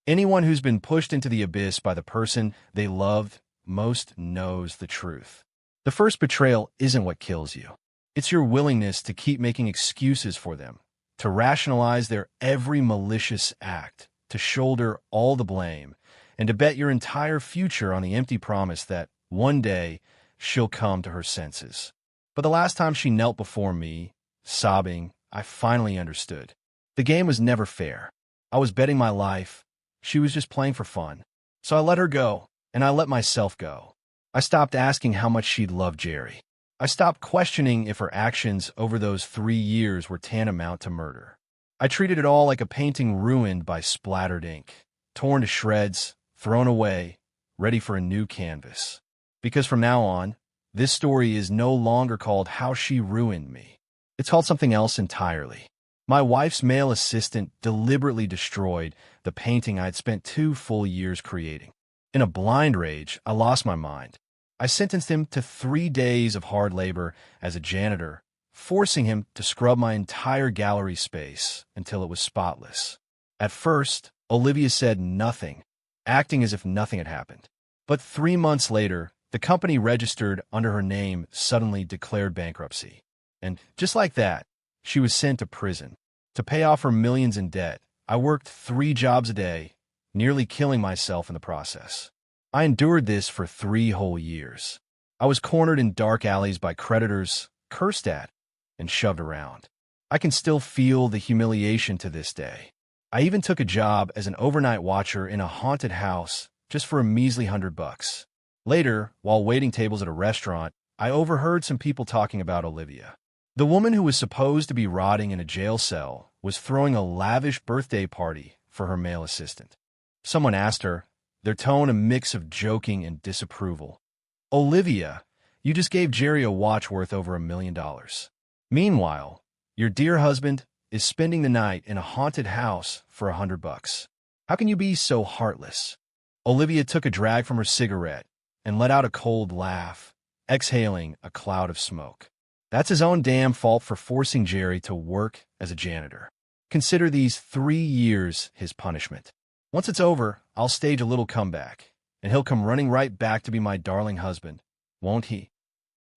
Anyone who's been pushed into the abyss by the person they loved most knows the truth. The first betrayal isn't what kills you. It's your willingness to keep making excuses for them, to rationalize their every malicious act, to shoulder all the blame, and to bet your entire future on the empty promise that one day she'll come to her senses. But the last time she knelt before me, sobbing, I finally understood. The game was never fair. I was betting my life. She was just playing for fun. So I let her go, and I let myself go. I stopped asking how much she'd loved Jerry. I stopped questioning if her actions over those 3 years were tantamount to murder. I treated it all like a painting ruined by splattered ink, torn to shreds, thrown away, ready for a new canvas. Because from now on, this story is no longer called How She Ruined Me. It's called something else entirely. My wife's male assistant deliberately destroyed the painting I'd spent 2 full years creating. In a blind rage, I lost my mind. I sentenced him to 3 days of hard labor as a janitor, forcing him to scrub my entire gallery space until it was spotless. At first, Olivia said nothing, acting as if nothing had happened. But 3 months later, the company registered under her name suddenly declared bankruptcy. And just like that, she was sent to prison. To pay off her millions in debt, I worked 3 jobs a day, nearly killing myself in the process. I endured this for 3 whole years. I was cornered in dark alleys by creditors, cursed at, and shoved around. I can still feel the humiliation to this day. I even took a job as an overnight watcher in a haunted house just for a measly $100. Later, while waiting tables at a restaurant, I overheard some people talking about Olivia. The woman who was supposed to be rotting in a jail cell was throwing a lavish birthday party for her male assistant. Someone asked her, their tone a mix of joking and disapproval. "Olivia, you just gave Jerry a watch worth over $1 million. Meanwhile, your dear husband is spending the night in a haunted house for $100. How can you be so heartless?" Olivia took a drag from her cigarette and let out a cold laugh, exhaling a cloud of smoke. "That's his own damn fault for forcing Jerry to work as a janitor. Consider these 3 years his punishment. Once it's over, I'll stage a little comeback, and he'll come running right back to be my darling husband, won't he?"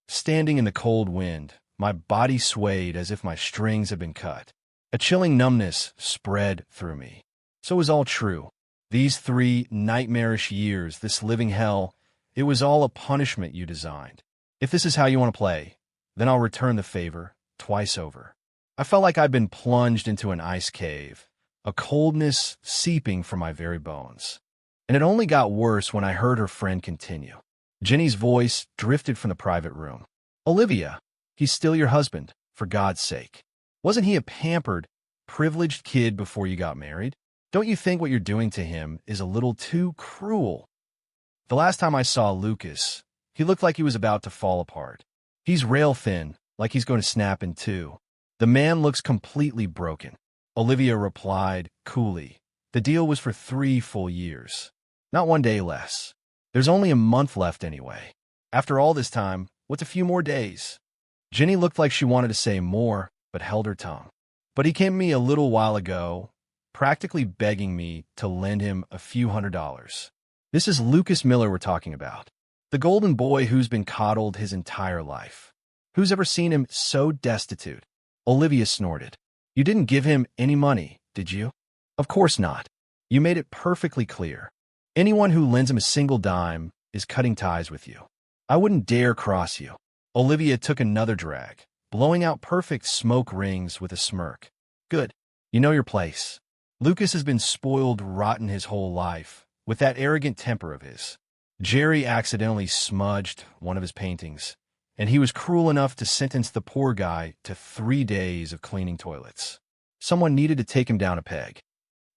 Standing in the cold wind, my body swayed as if my strings had been cut. A chilling numbness spread through me. So it was all true. These 3 nightmarish years, this living hell, it was all a punishment you designed. If this is how you want to play, then I'll return the favor twice over. I felt like I'd been plunged into an ice cave, a coldness seeping from my very bones. And it only got worse when I heard her friend continue. Jenny's voice drifted from the private room. "Olivia, he's still your husband, for God's sake. Wasn't he a pampered, privileged kid before you got married? Don't you think what you're doing to him is a little too cruel?" The last time I saw Lucas, he looked like he was about to fall apart. He's rail thin, like he's going to snap in 2. The man looks completely broken. Olivia replied coolly. The deal was for 3 full years. Not 1 day less. There's only a month left anyway. After all this time, what's a few more days? Jenny looked like she wanted to say more, but held her tongue. But he came to me a little while ago, practically begging me to lend him a few $100s. This is Lucas Miller we're talking about. The golden boy who's been coddled his entire life. Who's ever seen him so destitute? Olivia snorted. "You didn't give him any money, did you?" "Of course not. You made it perfectly clear. Anyone who lends him a single dime is cutting ties with you. I wouldn't dare cross you." Olivia took another drag, blowing out perfect smoke rings with a smirk. "Good. You know your place. Lucas has been spoiled rotten his whole life, with that arrogant temper of his. Jerry accidentally smudged one of his paintings, and he was cruel enough to sentence the poor guy to 3 days of cleaning toilets. Someone needed to take him down a peg.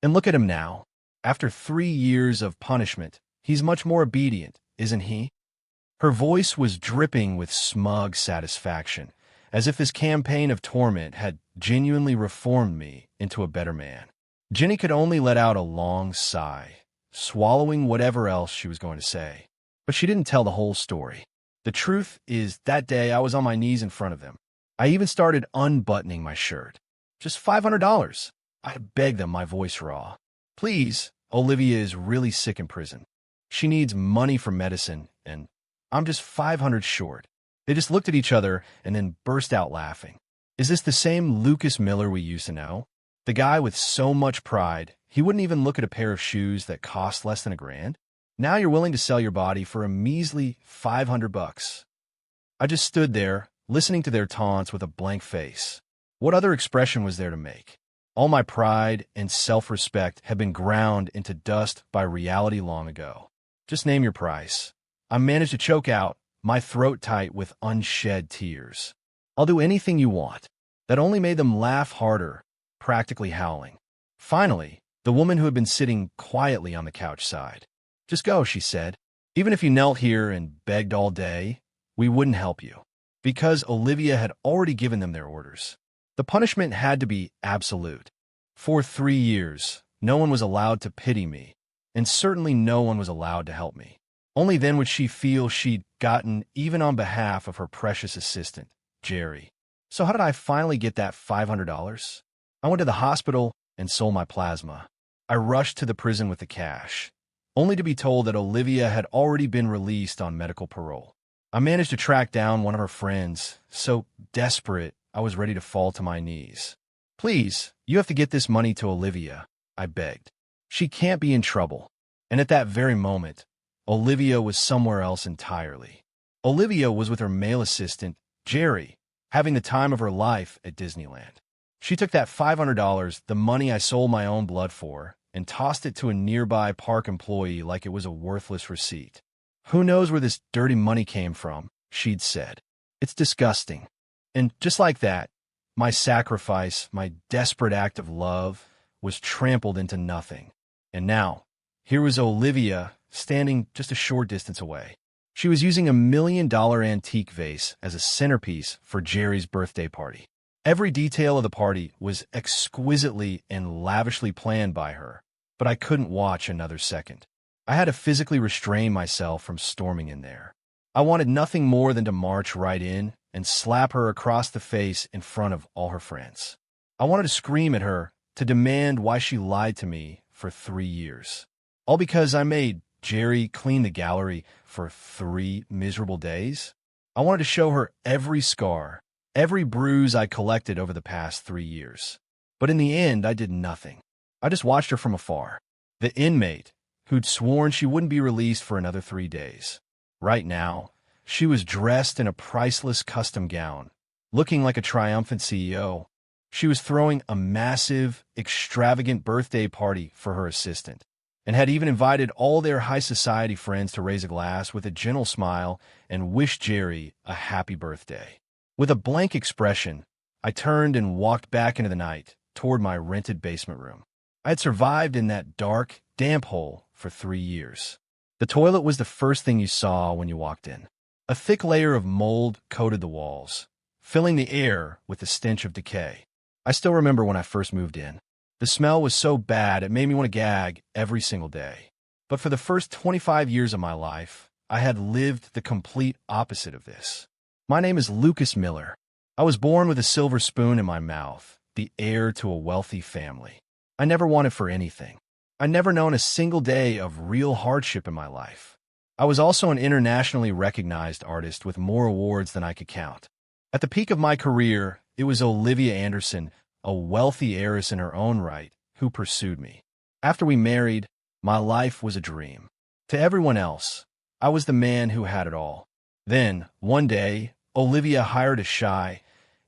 And look at him now. After 3 years of punishment, he's much more obedient, isn't he?" Her voice was dripping with smug satisfaction, as if this campaign of torment had genuinely reformed me into a better man. Jenny could only let out a long sigh, swallowing whatever else she was going to say. But she didn't tell the whole story. The truth is, that day I was on my knees in front of them. I even started unbuttoning my shirt. "Just $500. I begged them, my voice raw. "Please, Olivia is really sick in prison. She needs money for medicine, and I'm just 500 short. They just looked at each other and then burst out laughing. Is this the same Lucas Miller we used to know? The guy with so much pride, he wouldn't even look at a pair of shoes that cost less than $1,000? Now you're willing to sell your body for a measly $500. I just stood there, listening to their taunts with a blank face. What other expression was there to make? All my pride and self-respect had been ground into dust by reality long ago. Just name your price. I managed to choke out, my throat tight with unshed tears. I'll do anything you want. That only made them laugh harder, practically howling. Finally, the woman who had been sitting quietly on the couch sighed. Just go, she said. Even if you knelt here and begged all day, we wouldn't help you. Because Olivia had already given them their orders. The punishment had to be absolute. For 3 years, no one was allowed to pity me, and certainly no one was allowed to help me. Only then would she feel she'd gotten even on behalf of her precious assistant, Jerry. So how did I finally get that $500? I went to the hospital and sold my plasma. I rushed to the prison with the cash, only to be told that Olivia had already been released on medical parole. I managed to track down one of her friends, so desperate I was ready to fall to my knees. Please, you have to get this money to Olivia, I begged. She can't be in trouble. And at that very moment, Olivia was somewhere else entirely. Olivia was with her male assistant, Jerry, having the time of her life at Disneyland. She took that $500, the money I sold my own blood for, and tossed it to a nearby park employee like it was a worthless receipt. Who knows where this dirty money came from, she'd said. It's disgusting. And just like that, my sacrifice, my desperate act of love, was trampled into nothing. And now, here was Olivia standing just a short distance away. She was using a $1 million antique vase as a centerpiece for Jerry's birthday party. Every detail of the party was exquisitely and lavishly planned by her, but I couldn't watch another second. I had to physically restrain myself from storming in there. I wanted nothing more than to march right in and slap her across the face in front of all her friends. I wanted to scream at her, to demand why she lied to me for 3 years. All because I made Jerry clean the gallery for 3 miserable days? I wanted to show her every scar, every bruise I collected over the past 3 years. But in the end, I did nothing. I just watched her from afar. The inmate who'd sworn she wouldn't be released for another 3 days. Right now, she was dressed in a priceless custom gown, looking like a triumphant CEO. She was throwing a massive, extravagant birthday party for her assistant, and had even invited all their high society friends to raise a glass with a gentle smile and wish Jerry a happy birthday. With a blank expression, I turned and walked back into the night toward my rented basement room. I had survived in that dark, damp hole for 3 years. The toilet was the first thing you saw when you walked in. A thick layer of mold coated the walls, filling the air with the stench of decay. I still remember when I first moved in. The smell was so bad it made me want to gag every single day. But for the first 25 years of my life, I had lived the complete opposite of this. My name is Lucas Miller. I was born with a silver spoon in my mouth, the heir to a wealthy family. I never wanted for anything. I never known a single day of real hardship in my life. I was also an internationally recognized artist with more awards than I could count. At the peak of my career, it was Olivia Anderson, a wealthy heiress in her own right, who pursued me. After we married, my life was a dream. To everyone else, I was the man who had it all. Then, one day, Olivia hired a shy,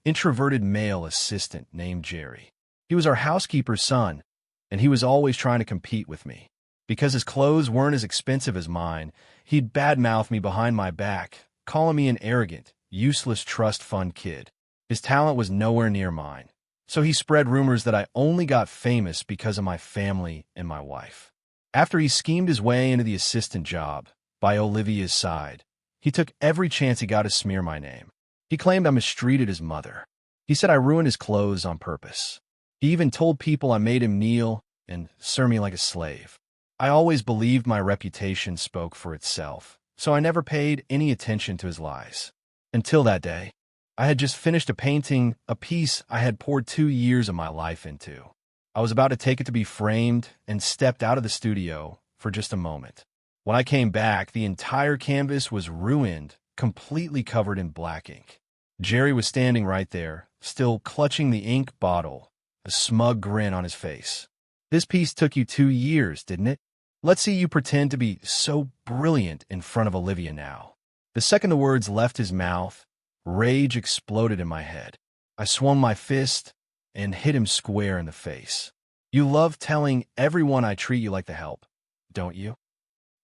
introverted male assistant named Jerry. He was our housekeeper's son, and he was always trying to compete with me. Because his clothes weren't as expensive as mine, he'd badmouth me behind my back, calling me an arrogant, useless trust fund kid. His talent was nowhere near mine, so he spread rumors that I only got famous because of my family and my wife. After he schemed his way into the assistant job, by Olivia's side, he took every chance he got to smear my name. He claimed I mistreated his mother. He said I ruined his clothes on purpose. He even told people I made him kneel and serve me like a slave. I always believed my reputation spoke for itself, so I never paid any attention to his lies. Until that day, I had just finished a painting, a piece I had poured 2 years of my life into. I was about to take it to be framed and stepped out of the studio for just a moment. When I came back, the entire canvas was ruined, completely covered in black ink. Jerry was standing right there, still clutching the ink bottle, a smug grin on his face. This piece took you 2 years, didn't it? Let's see you pretend to be so brilliant in front of Olivia now. The second the words left his mouth, rage exploded in my head. I swung my fist and hit him square in the face. You love telling everyone I treat you like the help, don't you?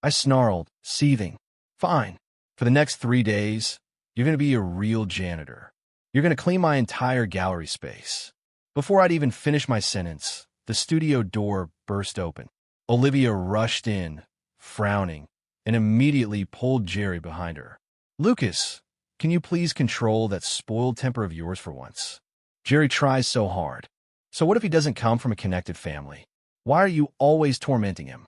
I snarled, seething. Fine. For the next 3 days, you're going to be a real janitor. You're going to clean my entire gallery space. Before I'd even finished my sentence, the studio door burst open. Olivia rushed in, frowning, and immediately pulled Jerry behind her. Lucas, can you please control that spoiled temper of yours for once? Jerry tries so hard. So what if he doesn't come from a connected family? Why are you always tormenting him?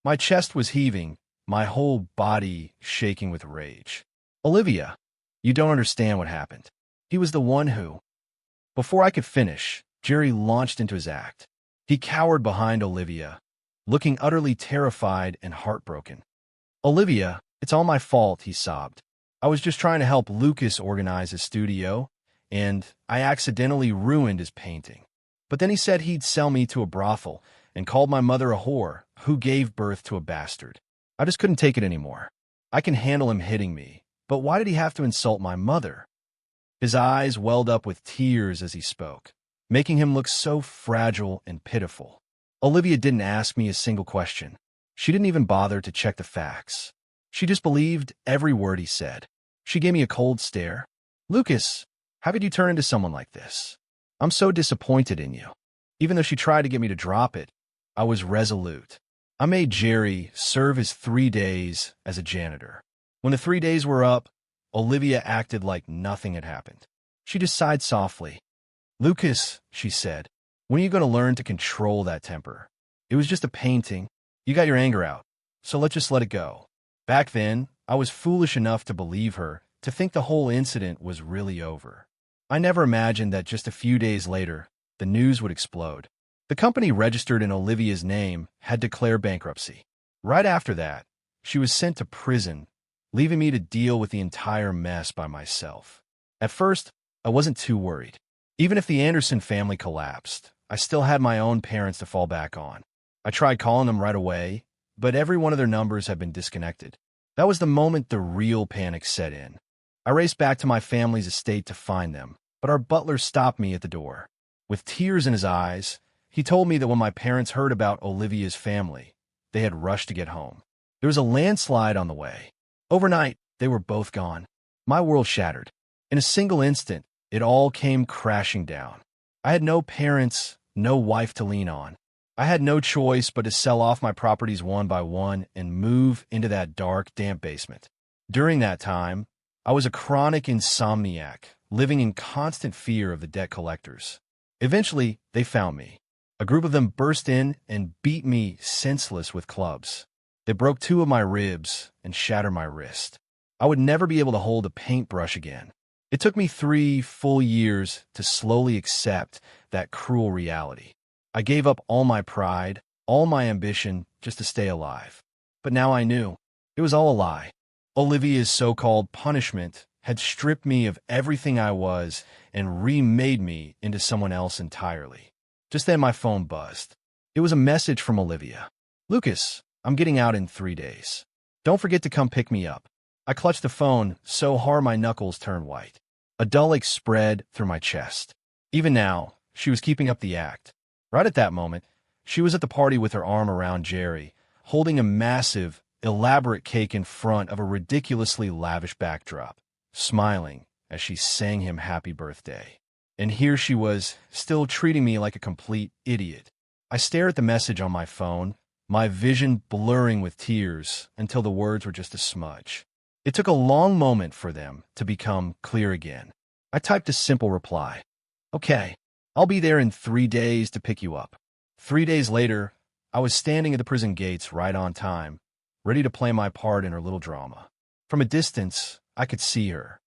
My chest was heaving, my whole body shaking with rage. Olivia, you don't understand what happened. He was the one who... Before I could finish, Jerry launched into his act. He cowered behind Olivia, looking utterly terrified and heartbroken. Olivia, it's all my fault, he sobbed. I was just trying to help Lucas organize his studio, and I accidentally ruined his painting. But then he said he'd sell me to a brothel and called my mother a whore who gave birth to a bastard. I just couldn't take it anymore. I can handle him hitting me, but why did he have to insult my mother? His eyes welled up with tears as he spoke, making him look so fragile and pitiful. Olivia didn't ask me a single question. She didn't even bother to check the facts. She just believed every word he said. She gave me a cold stare. Lucas, how could you turn into someone like this? I'm so disappointed in you. Even though she tried to get me to drop it, I was resolute. I made Jerry serve his 3 days as a janitor. When the 3 days were up, Olivia acted like nothing had happened. She just sighed softly. Lucas, she said, when are you going to learn to control that temper? It was just a painting. You got your anger out, so let's just let it go. Back then, I was foolish enough to believe her, to think the whole incident was really over. I never imagined that just a few days later, the news would explode. The company registered in Olivia's name had declared bankruptcy. Right after that, she was sent to prison, leaving me to deal with the entire mess by myself. At first, I wasn't too worried. Even if the Anderson family collapsed, I still had my own parents to fall back on. I tried calling them right away, but every one of their numbers had been disconnected. That was the moment the real panic set in. I raced back to my family's estate to find them, but our butler stopped me at the door. With tears in his eyes, he told me that when my parents heard about Olivia's family, they had rushed to get home. There was a landslide on the way. Overnight, they were both gone. My world shattered. In a single instant, it all came crashing down. I had no parents, no wife to lean on. I had no choice but to sell off my properties one by one and move into that dark, damp basement. During that time, I was a chronic insomniac, living in constant fear of the debt collectors. Eventually, they found me. A group of them burst in and beat me senseless with clubs. They broke 2 of my ribs and shattered my wrist. I would never be able to hold a paintbrush again. It took me 3 full years to slowly accept that cruel reality. I gave up all my pride, all my ambition, just to stay alive. But now I knew. It was all a lie. Olivia's so-called punishment had stripped me of everything I was and remade me into someone else entirely. Just then my phone buzzed. It was a message from Olivia. Lucas, I'm getting out in 3 days. Don't forget to come pick me up. I clutched the phone so hard my knuckles turned white. A dull ache spread through my chest. Even now, she was keeping up the act. Right at that moment, she was at the party with her arm around Jerry, holding a massive, elaborate cake in front of a ridiculously lavish backdrop, smiling as she sang him happy birthday. And here she was, still treating me like a complete idiot. I stared at the message on my phone, my vision blurring with tears until the words were just a smudge. It took a long moment for them to become clear again. I typed a simple reply. Okay, I'll be there in 3 days to pick you up. 3 days later, I was standing at the prison gates right on time, ready to play my part in her little drama. From a distance, I could see her.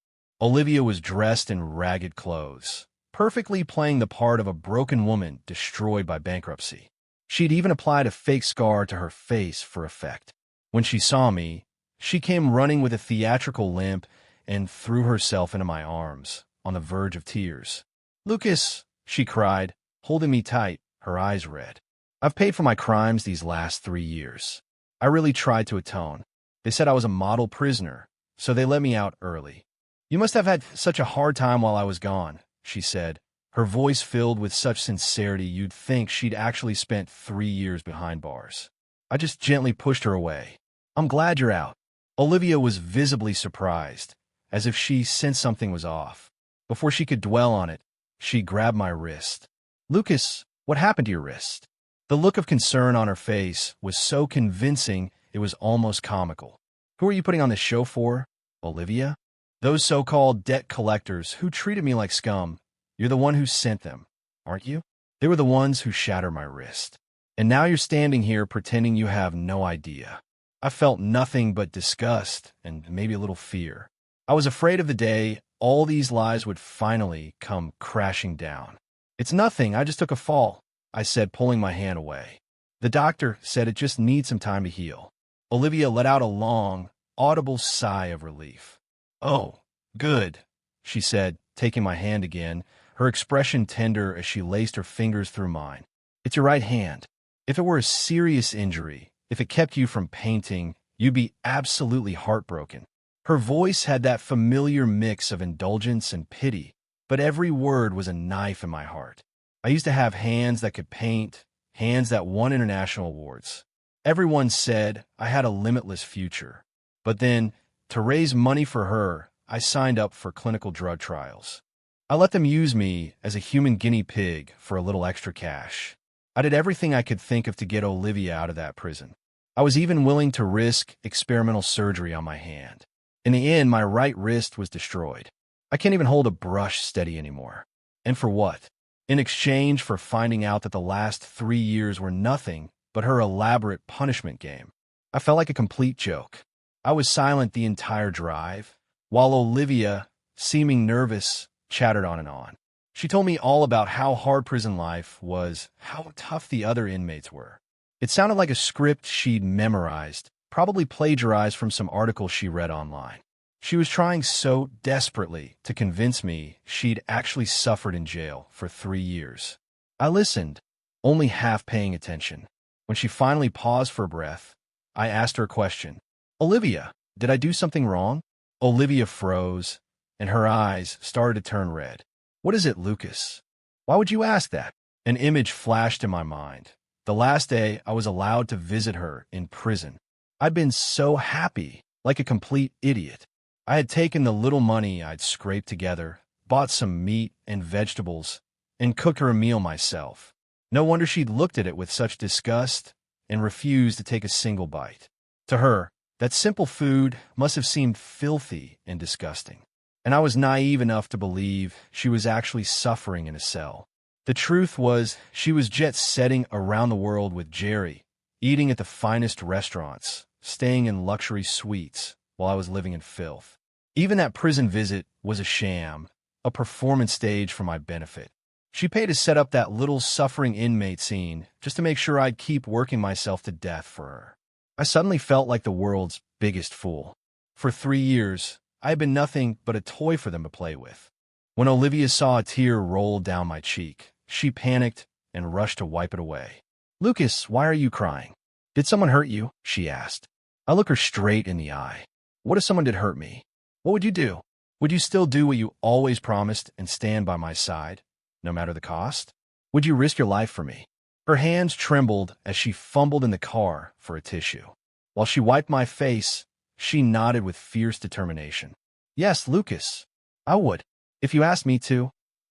Olivia was dressed in ragged clothes, perfectly playing the part of a broken woman destroyed by bankruptcy. She'd even applied a fake scar to her face for effect. When she saw me, she came running with a theatrical limp and threw herself into my arms, on the verge of tears. "Lucas," she cried, holding me tight, her eyes red. "I've paid for my crimes these last 3 years. I really tried to atone. They said I was a model prisoner, so they let me out early. You must have had such a hard time while I was gone," she said, her voice filled with such sincerity you'd think she'd actually spent 3 years behind bars. I just gently pushed her away. "I'm glad you're out." Olivia was visibly surprised, as if she sensed something was off. Before she could dwell on it, she grabbed my wrist. "Lucas, what happened to your wrist?" The look of concern on her face was so convincing it was almost comical. "Who are you putting on this show for, Olivia?" "Those so-called debt collectors who treated me like scum. You're the one who sent them, aren't you? They were the ones who shattered my wrist. And now you're standing here pretending you have no idea." I felt nothing but disgust and maybe a little fear. I was afraid of the day all these lies would finally come crashing down. "It's nothing, I just took a fall," I said, pulling my hand away. "The doctor said it just needs some time to heal." Olivia let out a long, audible sigh of relief. "Oh, good," she said, taking my hand again, her expression tender as she laced her fingers through mine. "It's your right hand. If it were a serious injury, if it kept you from painting, you'd be absolutely heartbroken." Her voice had that familiar mix of indulgence and pity, but every word was a knife in my heart. I used to have hands that could paint, hands that won international awards. Everyone said I had a limitless future. But then, to raise money for her, I signed up for clinical drug trials. I let them use me as a human guinea pig for a little extra cash. I did everything I could think of to get Olivia out of that prison. I was even willing to risk experimental surgery on my hand. In the end, my right wrist was destroyed. I can't even hold a brush steady anymore. And for what? In exchange for finding out that the last 3 years were nothing but her elaborate punishment game. I felt like a complete joke. I was silent the entire drive, while Olivia, seeming nervous, chattered on and on. She told me all about how hard prison life was, how tough the other inmates were. It sounded like a script she'd memorized, probably plagiarized from some article she read online. She was trying so desperately to convince me she'd actually suffered in jail for 3 years. I listened, only half paying attention. When she finally paused for breath, I asked her a question. "Olivia, did I do something wrong?" Olivia froze, and her eyes started to turn red. "What is it, Lucas? Why would you ask that?" An image flashed in my mind. The last day I was allowed to visit her in prison. I'd been so happy, like a complete idiot. I had taken the little money I'd scraped together, bought some meat and vegetables, and cooked her a meal myself. No wonder she'd looked at it with such disgust and refused to take a single bite. To her, that simple food must have seemed filthy and disgusting. And I was naive enough to believe she was actually suffering in a cell. The truth was, she was jet-setting around the world with Jerry, eating at the finest restaurants, staying in luxury suites, while I was living in filth. Even that prison visit was a sham, a performance stage for my benefit. She paid to set up that little suffering inmate scene just to make sure I'd keep working myself to death for her. I suddenly felt like the world's biggest fool. For 3 years, I had been nothing but a toy for them to play with. When Olivia saw a tear roll down my cheek, she panicked and rushed to wipe it away. "Lucas, why are you crying? Did someone hurt you?" she asked. I looked her straight in the eye. "What if someone did hurt me? What would you do? Would you still do what you always promised and stand by my side, no matter the cost? Would you risk your life for me?" Her hands trembled as she fumbled in the car for a tissue. While she wiped my face, she nodded with fierce determination. "Yes, Lucas, I would. If you asked me to,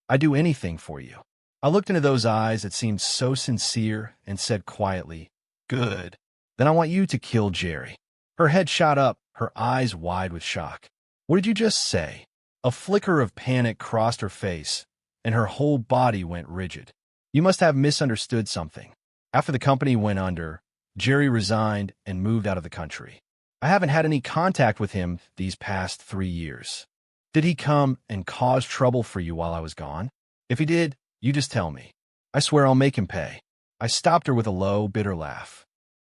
I'd do anything for you." I looked into those eyes that seemed so sincere and said quietly, "Good. Then I want you to kill Jerry." Her head shot up, her eyes wide with shock. "What did you just say?" A flicker of panic crossed her face, and her whole body went rigid. "You must have misunderstood something. After the company went under, Jerry resigned and moved out of the country. I haven't had any contact with him these past 3 years. Did he come and cause trouble for you while I was gone?" If he did, you just tell me. I swear I'll make him pay. I stopped her with a low, bitter laugh.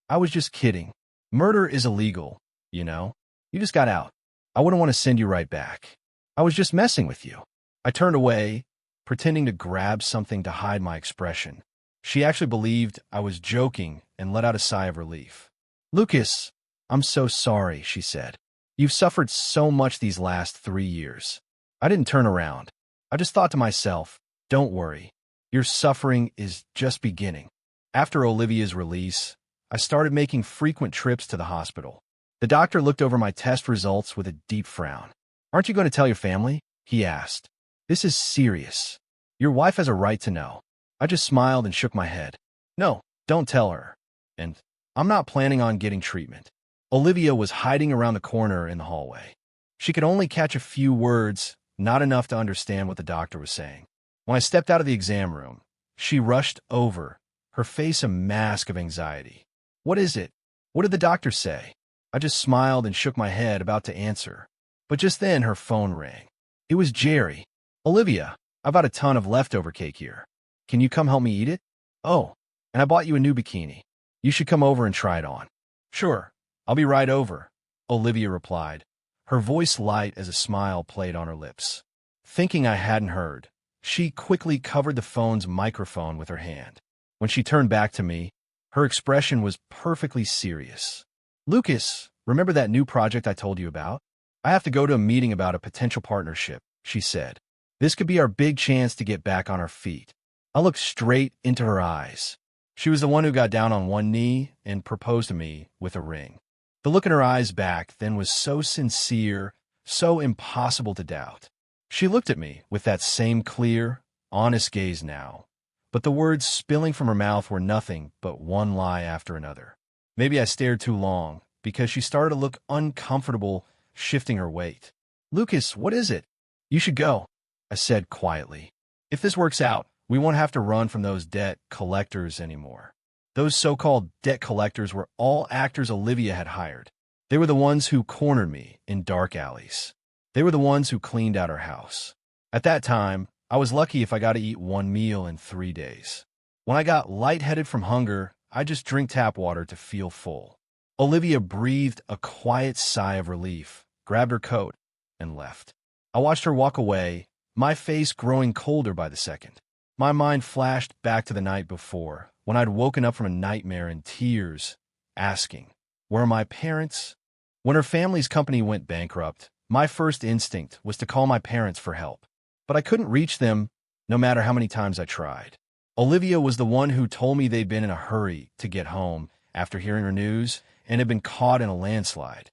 I was just kidding. Murder is illegal, you know. You just got out. I wouldn't want to send you right back. I was just messing with you. I turned away, pretending to grab something to hide my expression. She actually believed I was joking and let out a sigh of relief. Lucas, I'm so sorry, she said. You've suffered so much these last 3 years. I didn't turn around. I just thought to myself, don't worry. Your suffering is just beginning. After Olivia's release, I started making frequent trips to the hospital. The doctor looked over my test results with a deep frown. Aren't you going to tell your family? He asked. This is serious. Your wife has a right to know. I just smiled and shook my head. No, don't tell her. And I'm not planning on getting treatment. Olivia was hiding around the corner in the hallway. She could only catch a few words, not enough to understand what the doctor was saying. When I stepped out of the exam room, she rushed over, her face a mask of anxiety. What is it? What did the doctor say? I just smiled and shook my head, about to answer. But just then her phone rang. It was Jerry. Olivia, I've got a ton of leftover cake here. Can you come help me eat it? Oh, and I bought you a new bikini. You should come over and try it on. Sure, I'll be right over, Olivia replied, her voice light as a smile played on her lips. Thinking I hadn't heard, she quickly covered the phone's microphone with her hand. When she turned back to me, her expression was perfectly serious. Lucas, remember that new project I told you about? I have to go to a meeting about a potential partnership, she said. This could be our big chance to get back on our feet. I looked straight into her eyes. She was the one who got down on one knee and proposed to me with a ring. The look in her eyes back then was so sincere, so impossible to doubt. She looked at me with that same clear, honest gaze now, but the words spilling from her mouth were nothing but one lie after another. Maybe I stared too long, because she started to look uncomfortable, shifting her weight. Lucas, what is it? You should go, I said quietly. If this works out, we won't have to run from those debt collectors anymore. Those so-called debt collectors were all actors Olivia had hired. They were the ones who cornered me in dark alleys. They were the ones who cleaned out her house. At that time, I was lucky if I got to eat one meal in 3 days. When I got lightheaded from hunger, I just drink tap water to feel full. Olivia breathed a quiet sigh of relief, grabbed her coat, and left. I watched her walk away, my face growing colder by the second. My mind flashed back to the night before, when I'd woken up from a nightmare in tears, asking, where are my parents? When her family's company went bankrupt, my first instinct was to call my parents for help. But I couldn't reach them, no matter how many times I tried. Olivia was the one who told me they'd been in a hurry to get home after hearing her news and had been caught in a landslide.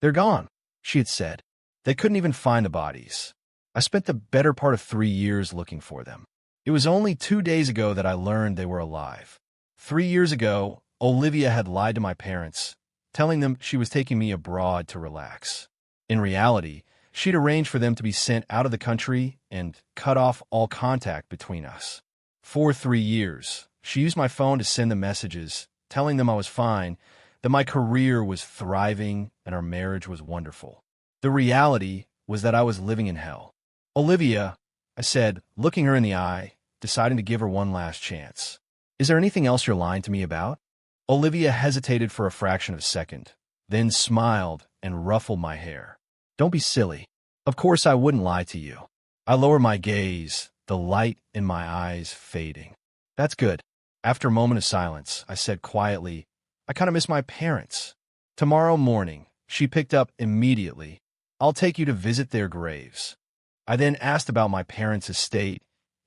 They're gone, she had said. They couldn't even find the bodies. I spent the better part of 3 years looking for them. It was only 2 days ago that I learned they were alive. 3 years ago, Olivia had lied to my parents, telling them she was taking me abroad to relax. In reality, she'd arranged for them to be sent out of the country and cut off all contact between us. For 3 years, she used my phone to send them messages, telling them I was fine, that my career was thriving and our marriage was wonderful. The reality was that I was living in hell. Olivia, I said, looking her in the eye, deciding to give her one last chance. Is there anything else you're lying to me about? Olivia hesitated for a fraction of a second, then smiled and ruffled my hair. Don't be silly. Of course I wouldn't lie to you. I lowered my gaze, the light in my eyes fading. That's good. After a moment of silence, I said quietly, I kind of miss my parents. Tomorrow morning, she picked up immediately. I'll take you to visit their graves. I then asked about my parents' estate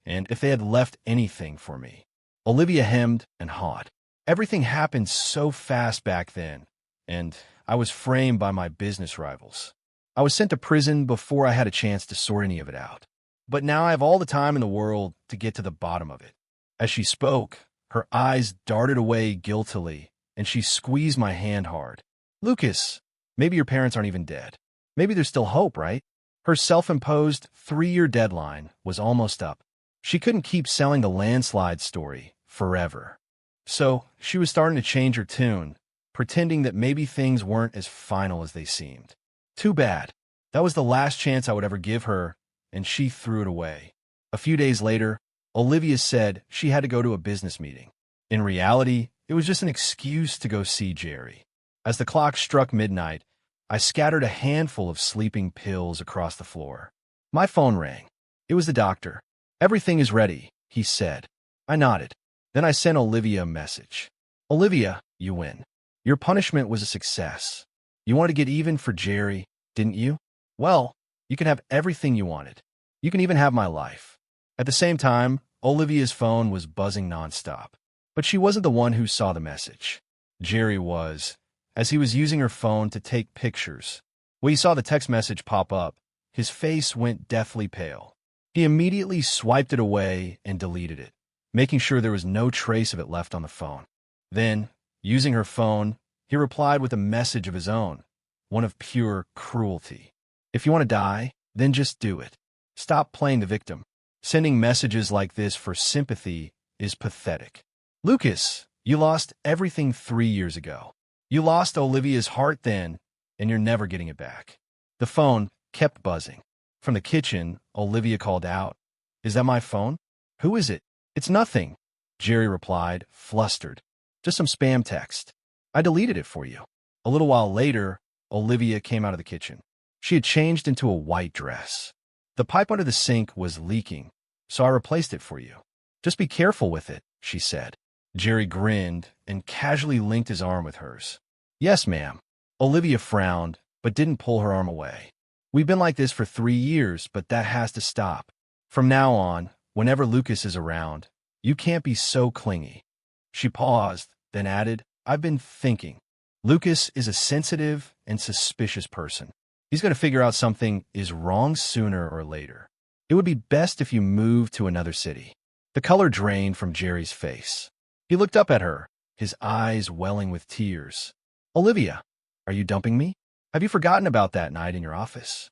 and if they had left anything for me. Olivia hemmed and hawed. Everything happened so fast back then, and I was framed by my business rivals. I was sent to prison before I had a chance to sort any of it out. But now I have all the time in the world to get to the bottom of it. As she spoke, her eyes darted away guiltily, and she squeezed my hand hard. Lucas, maybe your parents aren't even dead. Maybe there's still hope, right? Her self-imposed 3-year deadline was almost up. She couldn't keep selling the landslide story forever. So she was starting to change her tune, pretending that maybe things weren't as final as they seemed. Too bad. That was the last chance I would ever give her, and she threw it away. A few days later, Olivia said she had to go to a business meeting. In reality, it was just an excuse to go see Jerry. As the clock struck midnight, I scattered a handful of sleeping pills across the floor. My phone rang. It was the doctor. "Everything is ready," he said. I nodded. Then I sent Olivia a message. "Olivia, you win. Your punishment was a success. You wanted to get even for Jerry, didn't you? Well, you can have everything you wanted. You can even have my life." At the same time, Olivia's phone was buzzing nonstop. But she wasn't the one who saw the message. Jerry was, as he was using her phone to take pictures. When he saw the text message pop up, his face went deathly pale. He immediately swiped it away and deleted it, making sure there was no trace of it left on the phone. Then, using her phone, he replied with a message of his own, one of pure cruelty. "If you want to die, then just do it. Stop playing the victim. Sending messages like this for sympathy is pathetic. Lucas, you lost everything 3 years ago. You lost Olivia's heart then, and you're never getting it back." The phone kept buzzing. From the kitchen, Olivia called out, "Is that my phone? Who is it?" "It's nothing," Jerry replied, flustered. "Just some spam text. I deleted it for you." A little while later, Olivia came out of the kitchen. She had changed into a white dress. "The pipe under the sink was leaking, so I replaced it for you. Just be careful with it," she said. Jerry grinned and casually linked his arm with hers. "Yes, ma'am." Olivia frowned, but didn't pull her arm away. "We've been like this for 3 years, but that has to stop. From now on, whenever Lucas is around, you can't be so clingy." She paused, then added, "I've been thinking. Lucas is a sensitive and suspicious person. He's going to figure out something is wrong sooner or later. It would be best if you moved to another city." The color drained from Jerry's face. He looked up at her, his eyes welling with tears. "Olivia, are you dumping me? Have you forgotten about that night in your office?"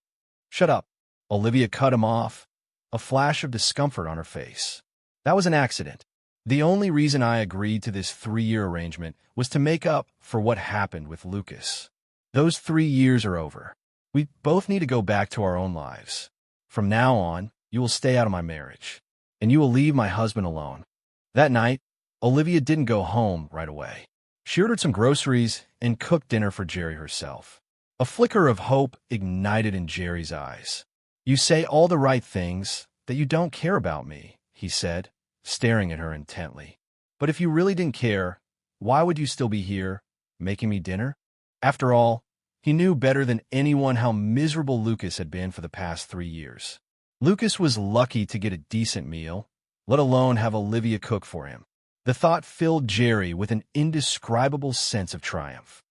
"Shut up." Olivia cut him off, a flash of discomfort on her face. "That was an accident. The only reason I agreed to this 3-year arrangement was to make up for what happened with Lucas. Those 3 years are over. We both need to go back to our own lives. From now on, you will stay out of my marriage, and you will leave my husband alone." That night, Olivia didn't go home right away. She ordered some groceries and cooked dinner for Jerry herself. A flicker of hope ignited in Jerry's eyes. "You say all the right things, that you don't care about me," he said, staring at her intently. "But if you really didn't care, why would you still be here, making me dinner?" After all, he knew better than anyone how miserable Lucas had been for the past 3 years. Lucas was lucky to get a decent meal, let alone have Olivia cook for him. The thought filled Jerry with an indescribable sense of triumph.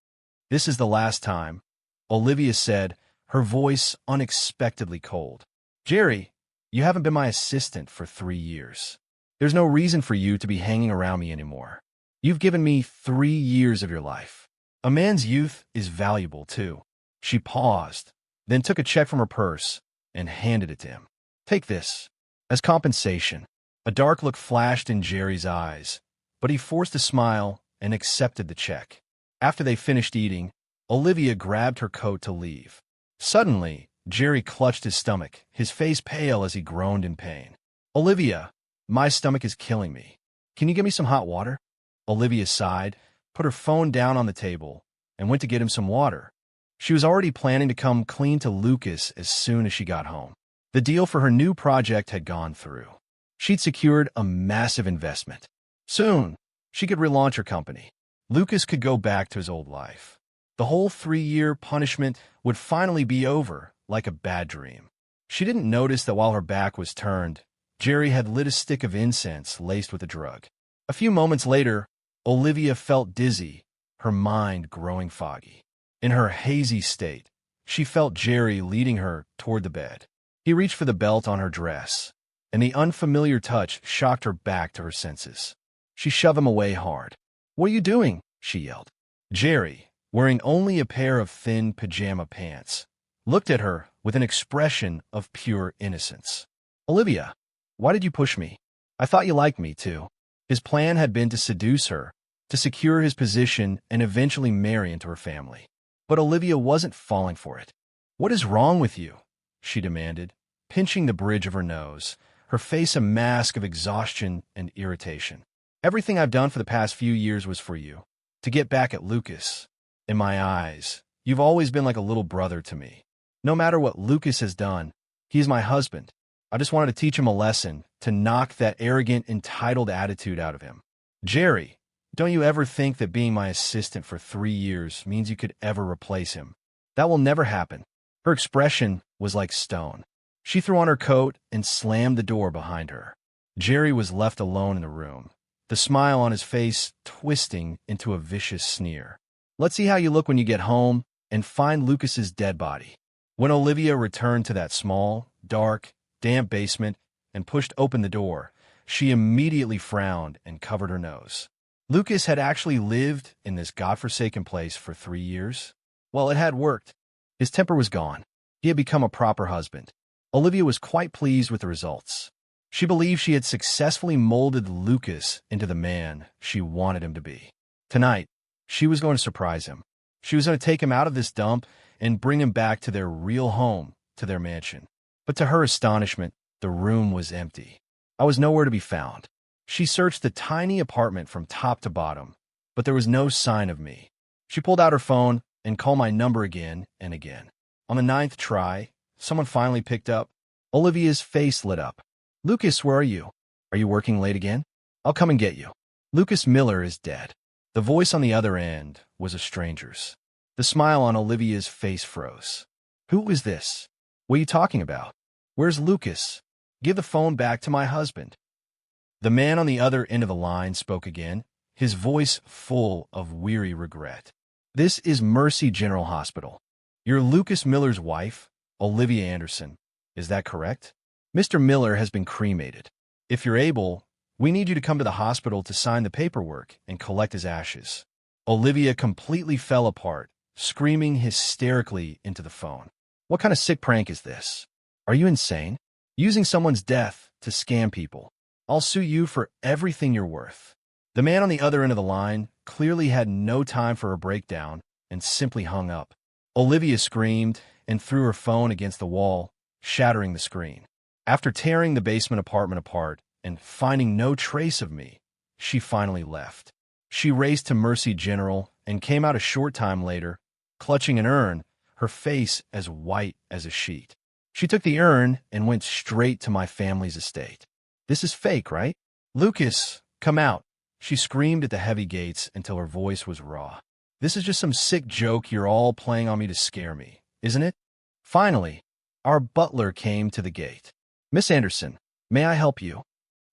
"This is the last time," Olivia said, her voice unexpectedly cold. "Jerry, you haven't been my assistant for 3 years. There's no reason for you to be hanging around me anymore. You've given me 3 years of your life. A man's youth is valuable, too." She paused, then took a check from her purse and handed it to him. "Take this. As compensation." A dark look flashed in Jerry's eyes, but he forced a smile and accepted the check. After they finished eating, Olivia grabbed her coat to leave. Suddenly, Jerry clutched his stomach, his face pale as he groaned in pain. "Olivia, my stomach is killing me. Can you get me some hot water?" Olivia sighed, put her phone down on the table, and went to get him some water. She was already planning to come clean to Lucas as soon as she got home. The deal for her new project had gone through. She'd secured a massive investment. Soon, she could relaunch her company. Lucas could go back to his old life. The whole 3-year punishment would finally be over, like a bad dream. She didn't notice that while her back was turned, Jerry had lit a stick of incense laced with a drug. A few moments later, Olivia felt dizzy, her mind growing foggy. In her hazy state, she felt Jerry leading her toward the bed. He reached for the belt on her dress, and the unfamiliar touch shocked her back to her senses. She shoved him away hard. "What are you doing?" she yelled. Jerry, wearing only a pair of thin pajama pants, looked at her with an expression of pure innocence. "Olivia, why did you push me? I thought you liked me, too." His plan had been to seduce her, to secure his position and eventually marry into her family. But Olivia wasn't falling for it. "What is wrong with you?" she demanded, pinching the bridge of her nose, her face a mask of exhaustion and irritation. Everything I've done for the past few years was for you, to get back at Lucas. In my eyes, you've always been like a little brother to me. No matter what Lucas has done, he's my husband. I just wanted to teach him a lesson, to knock that arrogant, entitled attitude out of him. Jerry, don't you ever think that being my assistant for 3 years means you could ever replace him? That will never happen. Her expression was like stone. She threw on her coat and slammed the door behind her. Jerry was left alone in the room, the smile on his face twisting into a vicious sneer. Let's see how you look when you get home and find Lucas's dead body. When Olivia returned to that small, dark, damp basement and pushed open the door, she immediately frowned and covered her nose. Lucas had actually lived in this godforsaken place for 3 years? Well, it had worked. His temper was gone. He had become a proper husband. Olivia was quite pleased with the results. She believed she had successfully molded Lucas into the man she wanted him to be. Tonight, she was going to surprise him. She was going to take him out of this dump and bring him back to their real home, to their mansion. But to her astonishment, the room was empty. I was nowhere to be found. She searched the tiny apartment from top to bottom, but there was no sign of me. She pulled out her phone and called my number again and again. On the 9th try, someone finally picked up. Olivia's face lit up. Lucas, where are you? Are you working late again? I'll come and get you. Lucas Miller is dead. The voice on the other end was a stranger's. The smile on Olivia's face froze. Who is this? What are you talking about? Where's Lucas? Give the phone back to my husband. The man on the other end of the line spoke again, his voice full of weary regret. This is Mercy General Hospital. You're Lucas Miller's wife, Olivia Anderson. Is that correct? Mr. Miller has been cremated. If you're able, we need you to come to the hospital to sign the paperwork and collect his ashes. Olivia completely fell apart, screaming hysterically into the phone. What kind of sick prank is this? Are you insane? Using someone's death to scam people. I'll sue you for everything you're worth. The man on the other end of the line clearly had no time for a breakdown and simply hung up. Olivia screamed and threw her phone against the wall, shattering the screen. After tearing the basement apartment apart and finding no trace of me, she finally left. She raced to Mercy General and came out a short time later, clutching an urn, her face as white as a sheet. She took the urn and went straight to my family's estate. This is fake, right? Lucas, come out. She screamed at the heavy gates until her voice was raw. This is just some sick joke you're all playing on me to scare me, isn't it? Finally, our butler came to the gate. Miss Anderson, may I help you?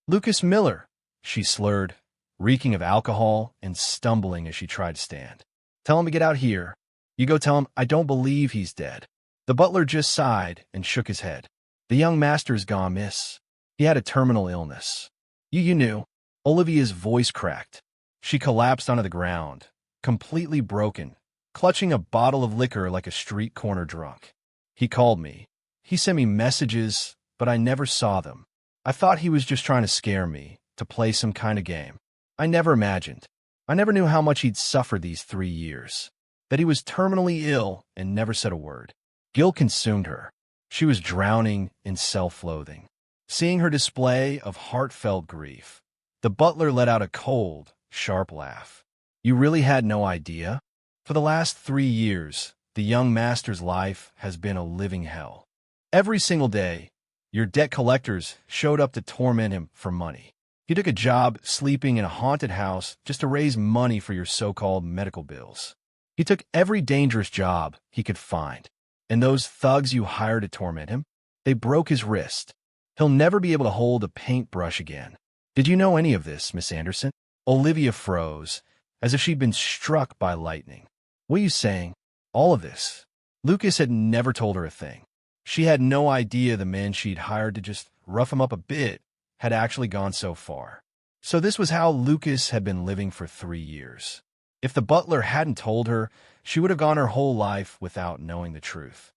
Lucas Miller, she slurred, reeking of alcohol and stumbling as she tried to stand. Tell him to get out here. You go tell him I don't believe he's dead. The butler just sighed and shook his head. The young master's gone, miss. He had a terminal illness. You knew. Olivia's voice cracked. She collapsed onto the ground, completely broken, clutching a bottle of liquor like a street corner drunk. He called me. He sent me messages, but I never saw them. I thought he was just trying to scare me, to play some kind of game. I never imagined. I never knew how much he'd suffered these 3 years. That he was terminally ill and never said a word. Guilt consumed her. She was drowning in self-loathing. Seeing her display of heartfelt grief, the butler let out a cold, sharp laugh. You really had no idea? For the last 3 years, the young master's life has been a living hell. Every single day, your debt collectors showed up to torment him for money. He took a job sleeping in a haunted house just to raise money for your so-called medical bills. He took every dangerous job he could find. And those thugs you hired to torment him, they broke his wrist. He'll never be able to hold a paintbrush again. Did you know any of this, Miss Anderson? Olivia froze, as if she'd been struck by lightning. What are you saying? All of this? Lucas had never told her a thing. She had no idea the man she'd hired to just rough him up a bit had actually gone so far. So this was how Lucas had been living for 3 years. If the butler hadn't told her, she would have gone her whole life without knowing the truth.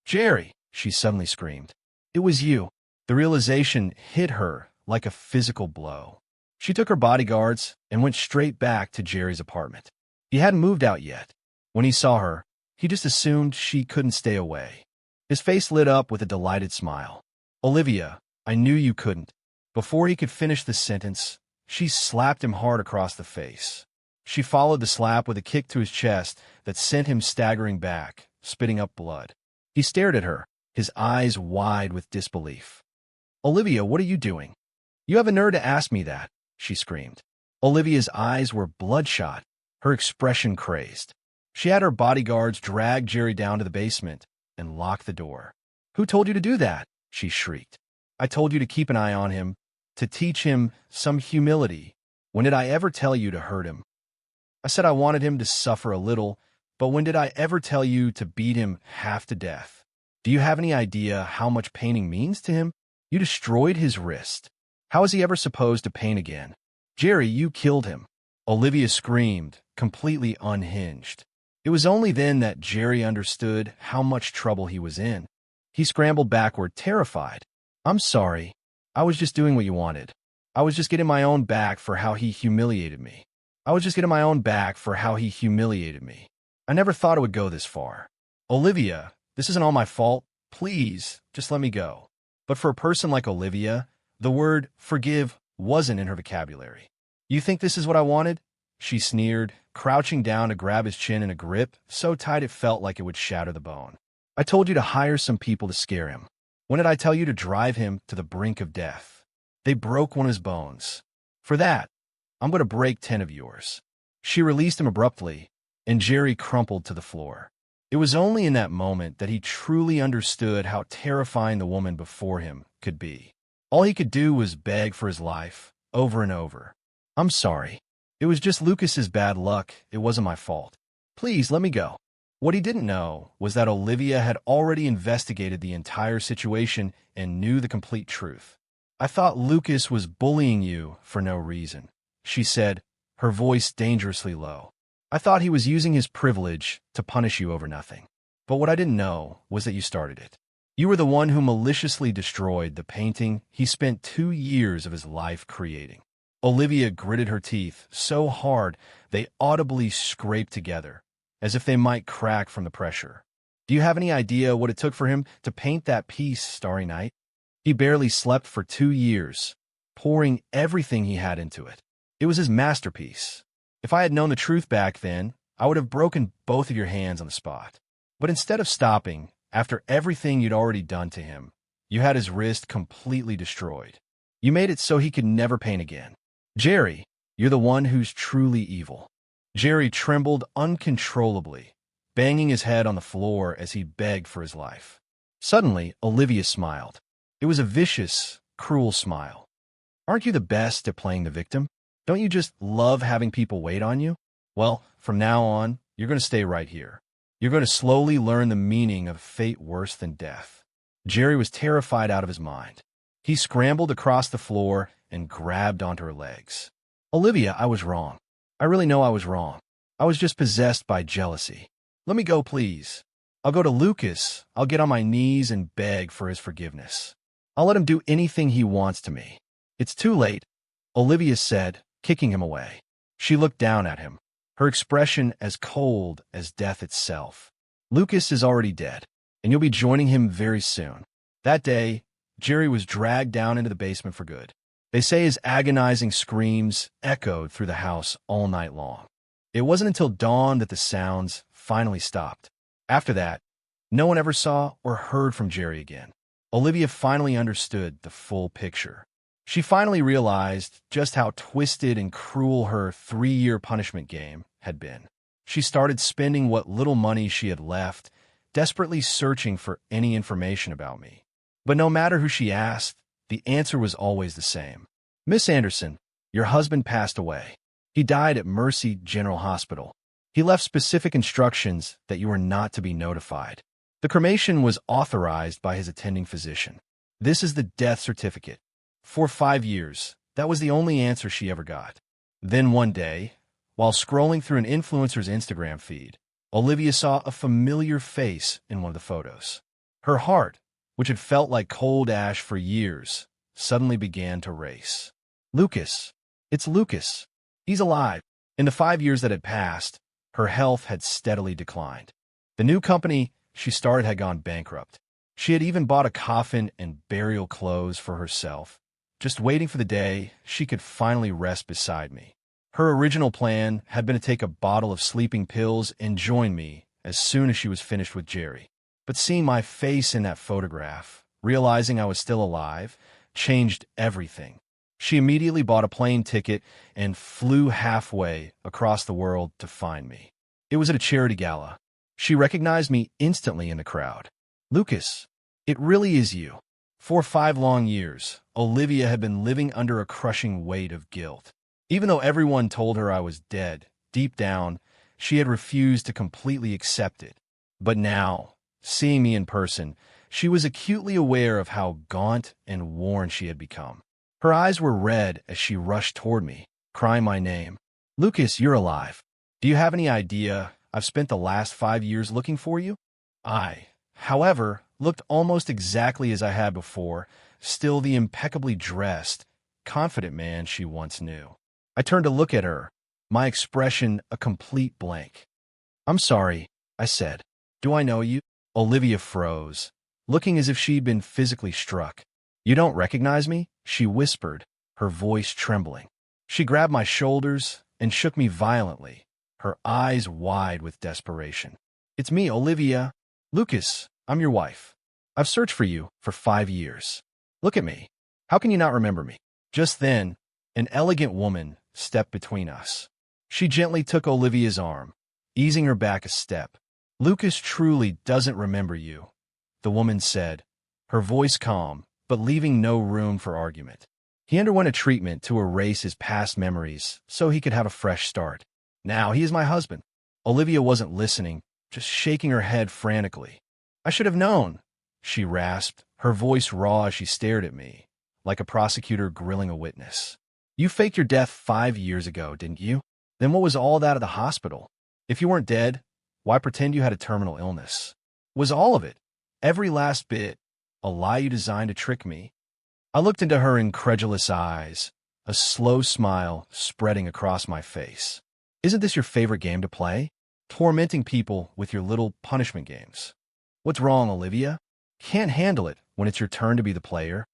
Jerry, she suddenly screamed. It was you. The realization hit her like a physical blow. She took her bodyguards and went straight back to Jerry's apartment. He hadn't moved out yet. When he saw her, he just assumed she couldn't stay away. His face lit up with a delighted smile. Olivia, I knew you couldn't. Before he could finish the sentence, she slapped him hard across the face. She followed the slap with a kick to his chest that sent him staggering back, spitting up blood. He stared at her, his eyes wide with disbelief. Olivia, what are you doing? You have a nerve to ask me that, she screamed. Olivia's eyes were bloodshot, her expression crazed. She had her bodyguards drag Jerry down to the basement and lock the door. Who told you to do that? She shrieked. I told you to keep an eye on him, to teach him some humility. When did I ever tell you to hurt him? I said I wanted him to suffer a little, but when did I ever tell you to beat him half to death? Do you have any idea how much painting means to him? You destroyed his wrist. How is he ever supposed to paint again? Jerry, you killed him. Olivia screamed, completely unhinged. It was only then that Jerry understood how much trouble he was in. He scrambled backward, terrified. I'm sorry. I was just doing what you wanted. I was just getting my own back for how he humiliated me. I never thought it would go this far. Olivia, this isn't all my fault. Please, just let me go. But for a person like Olivia, the word forgive wasn't in her vocabulary. You think this is what I wanted? She sneered, crouching down to grab his chin in a grip so tight it felt like it would shatter the bone. I told you to hire some people to scare him. When did I tell you to drive him to the brink of death? They broke one of his bones. For that, I'm going to break 10 of yours. She released him abruptly, and Jerry crumpled to the floor. It was only in that moment that he truly understood how terrifying the woman before him could be. All he could do was beg for his life, over and over. I'm sorry. It was just Lucas's bad luck. It wasn't my fault. Please, let me go. What he didn't know was that Olivia had already investigated the entire situation and knew the complete truth. I thought Lucas was bullying you for no reason, she said, her voice dangerously low. I thought he was using his privilege to punish you over nothing. But what I didn't know was that you started it. You were the one who maliciously destroyed the painting he spent 2 years of his life creating. Olivia gritted her teeth so hard they audibly scraped together, as if they might crack from the pressure. Do you have any idea what it took for him to paint that piece, Starry Night? He barely slept for 2 years, pouring everything he had into it. It was his masterpiece. If I had known the truth back then, I would have broken both of your hands on the spot. But instead of stopping, after everything you'd already done to him, you had his wrist completely destroyed. You made it so he could never paint again. Jerry, you're the one who's truly evil. Jerry trembled uncontrollably, banging his head on the floor as he begged for his life. Suddenly, Olivia smiled. It was a vicious, cruel smile. Aren't you the best at playing the victim? Don't you just love having people wait on you? Well, from now on, you're going to stay right here. You're going to slowly learn the meaning of fate worse than death. Jerry was terrified out of his mind. He scrambled across the floor and grabbed onto her legs. Olivia, I was wrong. I really know I was wrong. I was just possessed by jealousy. Let me go, please. I'll go to Lucas. I'll get on my knees and beg for his forgiveness. I'll let him do anything he wants to me. It's too late, Olivia said, kicking him away. She looked down at him, her expression as cold as death itself. Lucas is already dead, and you'll be joining him very soon. That day, Jerry was dragged down into the basement for good. They say his agonizing screams echoed through the house all night long. It wasn't until dawn that the sounds finally stopped. After that, no one ever saw or heard from Jerry again. Olivia finally understood the full picture. She finally realized just how twisted and cruel her 3-year punishment game had been. She started spending what little money she had left, desperately searching for any information about me. But no matter who she asked, the answer was always the same. Miss Anderson, your husband passed away. He died at Mercy General Hospital. He left specific instructions that you were not to be notified. The cremation was authorized by his attending physician. This is the death certificate. For 5 years, that was the only answer she ever got. Then one day, while scrolling through an influencer's Instagram feed, Olivia saw a familiar face in one of the photos. Her heart, which had felt like cold ash for years, suddenly began to race. Lucas. It's Lucas. He's alive. In the 5 years that had passed, her health had steadily declined. The new company she started had gone bankrupt. She had even bought a coffin and burial clothes for herself, just waiting for the day she could finally rest beside me. Her original plan had been to take a bottle of sleeping pills and join me as soon as she was finished with Jerry. But seeing my face in that photograph, realizing I was still alive, changed everything. She immediately bought a plane ticket and flew halfway across the world to find me. It was at a charity gala. She recognized me instantly in the crowd. "Lucas, it really is you." For 5 long years, Olivia had been living under a crushing weight of guilt. Even though everyone told her I was dead, deep down, she had refused to completely accept it. But now, seeing me in person, she was acutely aware of how gaunt and worn she had become. Her eyes were red as she rushed toward me, crying my name. "Lucas, you're alive. Do you have any idea I've spent the last 5 years looking for you?" I, however, looked almost exactly as I had before, still the impeccably dressed, confident man she once knew. I turned to look at her, my expression a complete blank. "I'm sorry," I said. "Do I know you?" Olivia froze, looking as if she'd been physically struck. "You don't recognize me?" she whispered, her voice trembling. She grabbed my shoulders and shook me violently, her eyes wide with desperation. "It's me, Olivia. Lucas, I'm your wife. I've searched for you for 5 years. Look at me. How can you not remember me?" Just then, an elegant woman stepped between us. She gently took Olivia's arm, easing her back a step. "Lucas truly doesn't remember you," the woman said, her voice calm, but leaving no room for argument. "He underwent a treatment to erase his past memories so he could have a fresh start. Now he is my husband." Olivia wasn't listening, just shaking her head frantically. "I should have known," she rasped, her voice raw as she stared at me, like a prosecutor grilling a witness. "You faked your death 5 years ago, didn't you? Then what was all that at the hospital? If you weren't dead, why pretend you had a terminal illness? Was all of it, every last bit, a lie you designed to trick me?" I looked into her incredulous eyes, a slow smile spreading across my face. "Isn't this your favorite game to play? Tormenting people with your little punishment games. What's wrong, Olivia? Can't handle it when it's your turn to be the player?"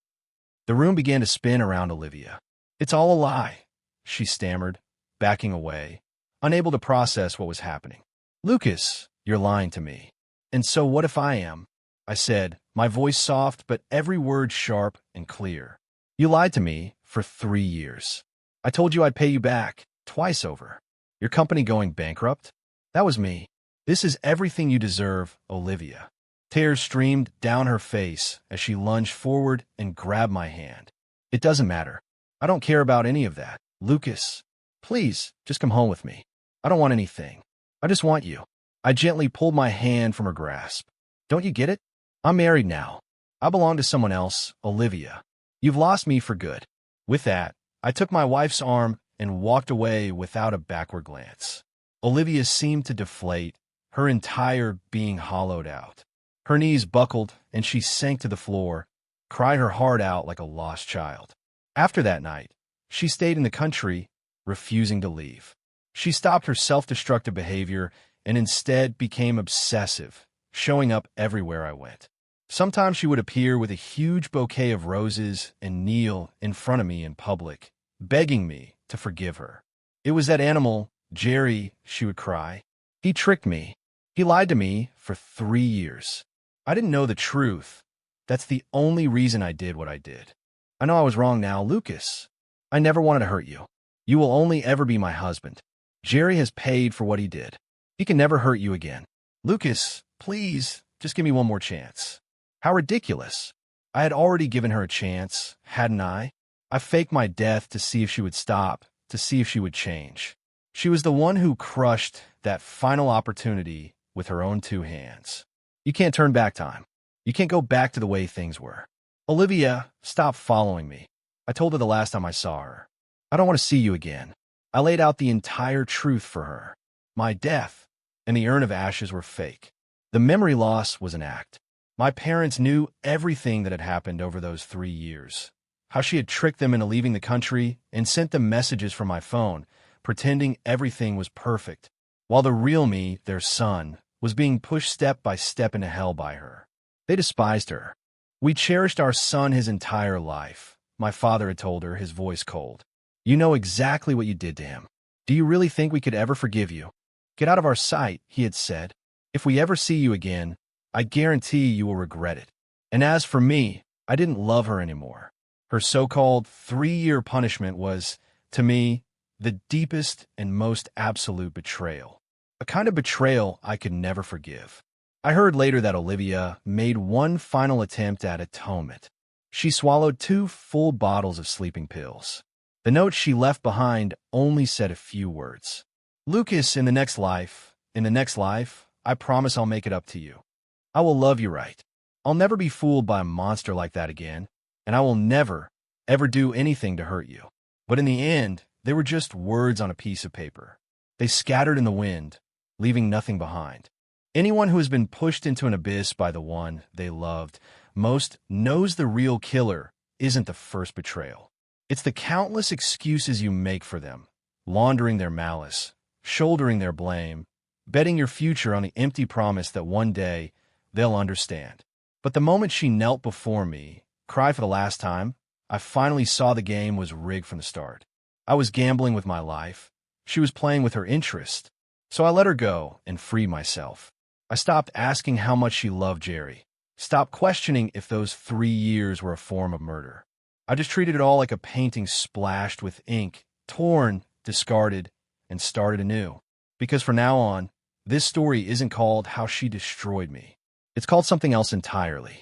The room began to spin around Olivia. "It's all a lie," she stammered, backing away, unable to process what was happening. "Lucas, you're lying to me. And so what if I am?" I said, my voice soft but every word sharp and clear. "You lied to me for 3 years. I told you I'd pay you back, twice over. Your company going bankrupt? That was me. This is everything you deserve, Olivia." Tears streamed down her face as she lunged forward and grabbed my hand. "It doesn't matter. I don't care about any of that. Lucas, please, just come home with me. I don't want anything. I just want you." I gently pulled my hand from her grasp. "Don't you get it? I'm married now. I belong to someone else, Olivia. You've lost me for good." With that, I took my wife's arm and walked away without a backward glance. Olivia seemed to deflate, her entire being hollowed out. Her knees buckled and she sank to the floor, cried her heart out like a lost child. After that night, she stayed in the country, refusing to leave. She stopped her self-destructive behavior and instead became obsessive, showing up everywhere I went. Sometimes she would appear with a huge bouquet of roses and kneel in front of me in public, begging me to forgive her. "It was that animal, Jerry," she would cry. "He tricked me. He lied to me for 3 years. I didn't know the truth. That's the only reason I did what I did. I know I was wrong now, Lucas. I never wanted to hurt you. You will only ever be my husband. Jerry has paid for what he did. He can never hurt you again. Lucas, please, just give me one more chance." How ridiculous. I had already given her a chance, hadn't I? I faked my death to see if she would stop, to see if she would change. She was the one who crushed that final opportunity with her own 2 hands. You can't turn back time. You can't go back to the way things were. "Olivia, stop following me." I told her the last time I saw her. "I don't want to see you again." I laid out the entire truth for her. My death and the urn of ashes were fake. The memory loss was an act. My parents knew everything that had happened over those 3 years. How she had tricked them into leaving the country and sent them messages from my phone, pretending everything was perfect, while the real me, their son, was being pushed step by step into hell by her. They despised her. "We cherished our son his entire life," my father had told her, his voice cold. "You know exactly what you did to him. Do you really think we could ever forgive you? Get out of our sight," he had said. "If we ever see you again, I guarantee you will regret it." And as for me, I didn't love her anymore. Her so-called 3-year punishment was, to me, the deepest and most absolute betrayal. A kind of betrayal I could never forgive. I heard later that Olivia made one final attempt at atonement. She swallowed 2 full bottles of sleeping pills. The note she left behind only said a few words. "Lucas, in the next life, I promise I'll make it up to you. I will love you right. I'll never be fooled by a monster like that again, and I will never, ever do anything to hurt you." But in the end, they were just words on a piece of paper. They scattered in the wind, leaving nothing behind. Anyone who has been pushed into an abyss by the one they loved most knows the real killer isn't the first betrayal. It's the countless excuses you make for them, laundering their malice, shouldering their blame, betting your future on the empty promise that one day they'll understand. But the moment she knelt before me, cried for the last time, I finally saw the game was rigged from the start. I was gambling with my life. She was playing with her interest. So I let her go and freed myself. I stopped asking how much she loved Jerry. Stopped questioning if those 3 years were a form of murder. I just treated it all like a painting splashed with ink, torn, discarded, and started anew. Because from now on, this story isn't called How She Destroyed Me. It's called something else entirely.